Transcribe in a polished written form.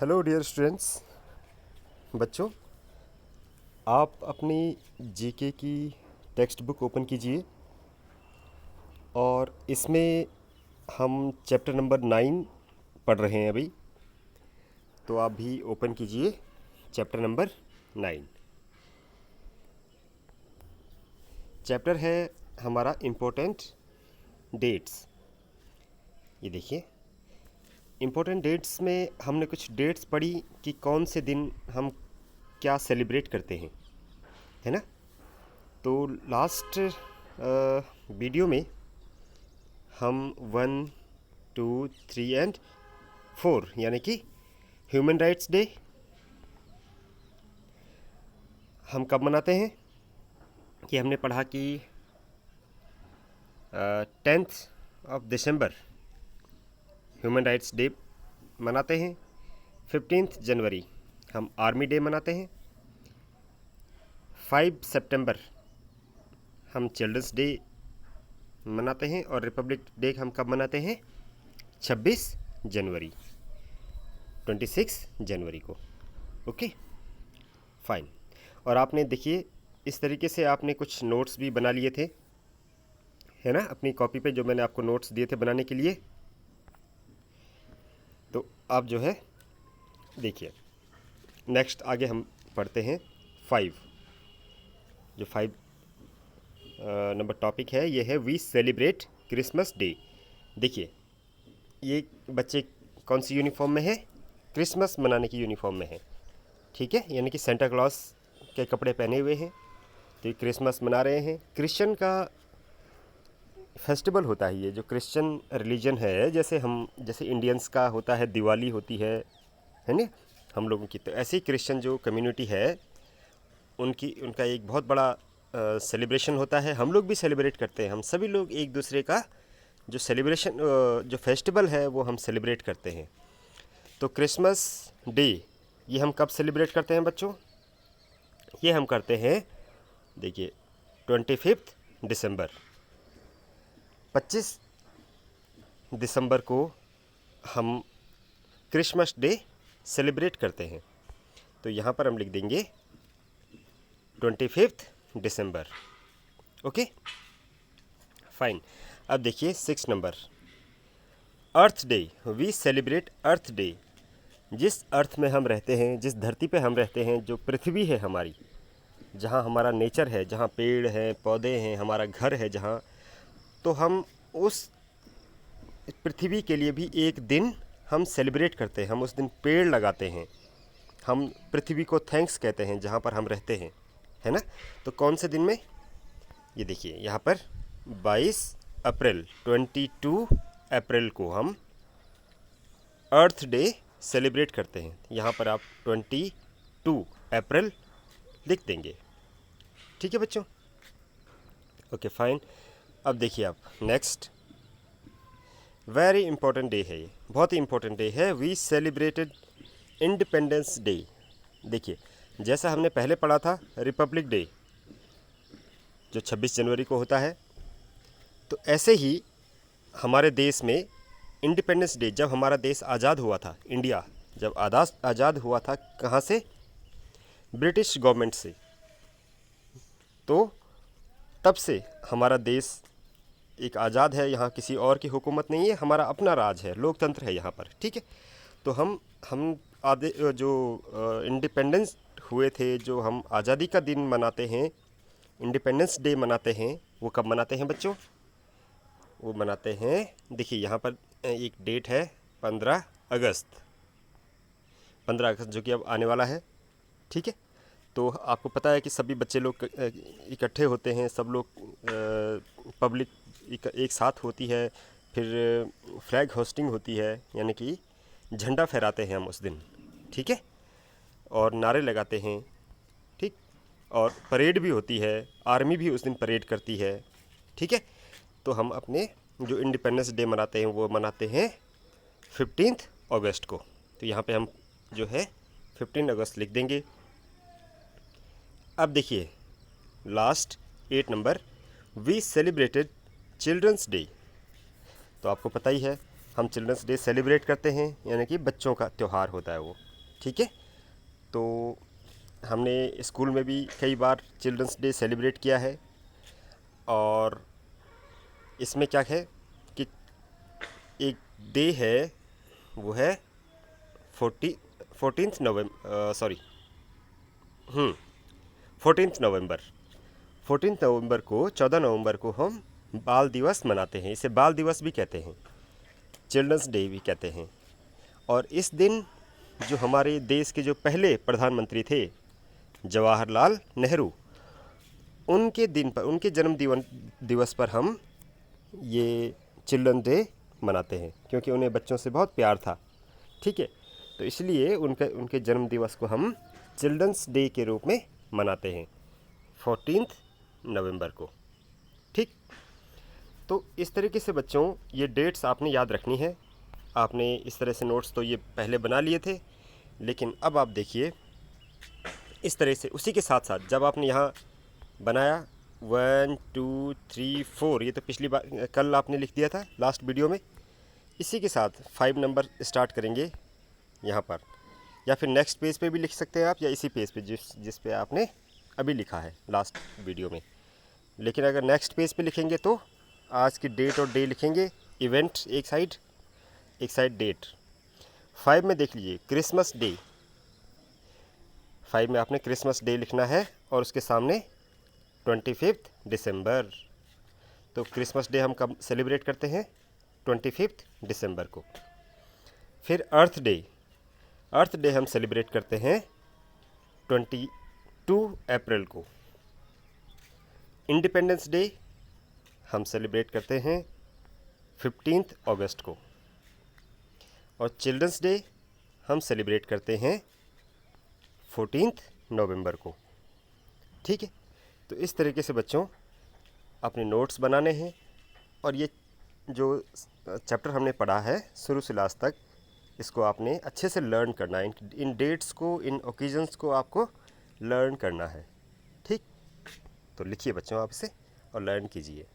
Hello dear students. बच्चों, आप अपनी जीके की टेक्स्ट बुक ओपन कीजिए और इसमें हम चैप्टर नंबर 9 पढ़ रहे हैं अभी। तो आप भी ओपन कीजिए चैप्टर नंबर 9। चैप्टर है हमारा इम्पोर्टेंट डेट्स। ये देखिए, इम्पोर्टेंट डेट्स में हमने कुछ डेट्स पढ़ी कि कौन से दिन हम क्या सेलिब्रेट करते हैं, है ना। तो लास्ट वीडियो में हम 1, 2, 3 एंड 4 यानी कि ह्यूमन राइट्स डे हम कब मनाते हैं कि हमने पढ़ा कि 10th of December human rights day मनाते हैं। 15th जनवरी हम आर्मी डे मनाते हैं। 5 सितंबर हम चिल्ड्रंस डे मनाते हैं और रिपब्लिक डे हम कब मनाते हैं? 26 जनवरी, 26 जनवरी को। Okay, fine. और आपने देखिए, इस तरीके से आपने कुछ नोट्स भी बना लिए थे, है ना, अपनी कॉपी पे जो मैंने आपको नोट्स दिए थे बनाने के लिए। तो आप जो है देखिए, नेक्स्ट आगे हम पढ़ते हैं 5। जो 5 नंबर टॉपिक है, ये है वी सेलिब्रेट क्रिसमस डे। देखिए, ये बच्चे कौन सी यूनिफॉर्म में है? क्रिसमस मनाने की यूनिफॉर्म में है, ठीक है, यानी कि सेंटा क्लॉज के कपड़े पहने हुए हैं। तो ये क्रिसमस मना रहे हैं। क्रिश्चियन का फेस्टिवल होता है ये, जो क्रिश्चियन रिलीजन है, जैसे इंडियंस का होता है, दिवाली होती है ना हम लोगों की। तो ऐसे ही क्रिश्चियन जो कम्युनिटी है उनका एक बहुत बड़ा सेलिब्रेशन होता है। हम लोग भी सेलिब्रेट करते हैं। हम सभी लोग एक दूसरे का जो सेलिब्रेशन जो फेस्टिवल है वो हम सेलिब्रेट करते हैं। तो क्रिसमस डे ये हम कब सेलिब्रेट करते हैं बच्चों? ये हम करते हैं, देखिए, 25 दिसंबर। 25 दिसंबर को हम क्रिसमस डे सेलिब्रेट करते हैं। तो यहाँ पर हम लिख देंगे 25 दिसंबर। Okay, fine. अब देखिए 6 number, earth day. We celebrate earth day. जिस अर्थ में हम रहते हैं, जिस धरती पे हम रहते हैं, जो पृथ्वी है हमारी, जहाँ हमारा नेचर है, जहाँ पेड़ हैं, पौधे हैं, हमारा घर है जहाँ, तो हम उस पृथ्वी के लिए भी एक दिन हम सेलिब्रेट करते हैं। हम उस दिन पेड़ लगाते हैं। हम पृथ्वी को थैंक्स कहते हैं जहाँ पर हम रहते हैं, है ना। तो कौन से दिन में? ये देखिए यहाँ पर 22 अप्रैल, 22 अप्रैल को हम अर्थ डे सेलिब्रेट करते हैं। यहाँ पर आप 22 अप्रैल लिख देंगे, ठीक है बच्चों। Okay, fine. अब देखिए आप नेक्स्ट, वेरी इंपॉर्टेंट डे है ये, बहुत ही इंपॉर्टेंट डे है। We celebrated independence day. देखिए, जैसा हमने पहले पढ़ा था रिपब्लिक डे जो 26 जनवरी को होता है, तो ऐसे ही हमारे देश में इंडिपेंडेंस डे, जब हमारा देश आज़ाद हुआ था, इंडिया जब आज़ाद हुआ था, कहाँ से? ब्रिटिश गवर्नमेंट से। तो तब से हमारा देश एक आज़ाद है। यहाँ किसी और की हुकूमत नहीं है, हमारा अपना राज है, लोकतंत्र है यहाँ पर, ठीक है। तो हम आधे जो इंडिपेंडेंस हुए थे, जो हम आज़ादी का दिन मनाते हैं, इंडिपेंडेंस डे मनाते हैं, वो कब मनाते हैं बच्चों? वो मनाते हैं, देखिए यहाँ पर एक डेट है 15 अगस्त। 15 अगस्त जो कि अब आने वाला है, ठीक है। तो आपको पता है कि सभी बच्चे लोग इकट्ठे होते हैं, सब लोग पब्लिक एक साथ होती है, फिर फ्लैग होस्टिंग होती है, यानी कि झंडा फहराते हैं हम उस दिन, ठीक है, और नारे लगाते हैं, ठीक। और परेड भी होती है, आर्मी भी उस दिन परेड करती है, ठीक है। तो हम अपने जो इंडिपेंडेंस डे मनाते हैं वो मनाते हैं 15 अगस्त को। तो यहाँ पे हम जो है 15 अगस्त लिख देंगे। अब देखिए last 8 number, we celebrated children's day. तो आपको पता ही है हम चिल्ड्रंस डे सेलिब्रेट करते हैं, यानी कि बच्चों का त्यौहार होता है वो, ठीक है। तो हमने स्कूल में भी कई बार चिल्ड्रंस डे सेलिब्रेट किया है, और इसमें क्या है कि एक डे है, वो है 14 नवंबर 14 नवंबर को हम बाल दिवस मनाते हैं। इसे बाल दिवस भी कहते हैं, चिल्ड्रंस डे भी कहते हैं। और इस दिन जो हमारे देश के जो पहले प्रधानमंत्री थे, जवाहरलाल नेहरू, उनके दिन पर, उनके दिवस पर हम ये चिल्ड्रन डे मनाते हैं, क्योंकि उन्हें बच्चों से बहुत प्यार था। ठीक है, तो इसलिए उनके जन्म दिवस को हम चिल्ड्रंस डे के रूप में मनाते हैं 14 नवंबर को। ठीक, तो इस तरीके से बच्चों ये डेट्स आपने याद रखनी है। आपने इस तरह से नोट्स तो ये पहले बना लिए थे, लेकिन अब आप देखिए इस तरह से उसी के साथ साथ जब आपने यहाँ बनाया 1 2 3 4, ये तो पिछली बार कल आपने लिख दिया था लास्ट वीडियो में, इसी के साथ 5 नंबर स्टार्ट करेंगे यहाँ पर, या फिर नेक्स्ट पेज पे भी लिख सकते हैं आप, या इसी पेज पे जिस पे आपने अभी लिखा है लास्ट वीडियो में। लेकिन अगर नेक्स्ट पेज पे लिखेंगे तो आज की डेट और डे लिखेंगे, इवेंट एक साइड डेट। 5 में देख लीजिए क्रिसमस डे, 5 में आपने क्रिसमस डे लिखना है और उसके सामने 25 दिसंबर। तो क्रिसमस डे हम कब सेलिब्रेट करते हैं? 25 दिसंबर को। फिर अर्थ डे हम सेलिब्रेट करते हैं 22 अप्रैल को। इंडिपेंडेंस डे हम सेलिब्रेट करते हैं 15 अगस्त को। और चिल्ड्रंस डे हम सेलिब्रेट करते हैं 14 नवंबर को। ठीक है, तो इस तरीके से बच्चों अपने नोट्स बनाने हैं, और ये जो चैप्टर हमने पढ़ा है शुरू से लास्ट तक, इसको आपने अच्छे से लर्न करना है। इन डेट्स को, इन ओकेजन्स को आपको लर्न करना है। ठीक, तो लिखिए बच्चों आप इसे और लर्न कीजिए।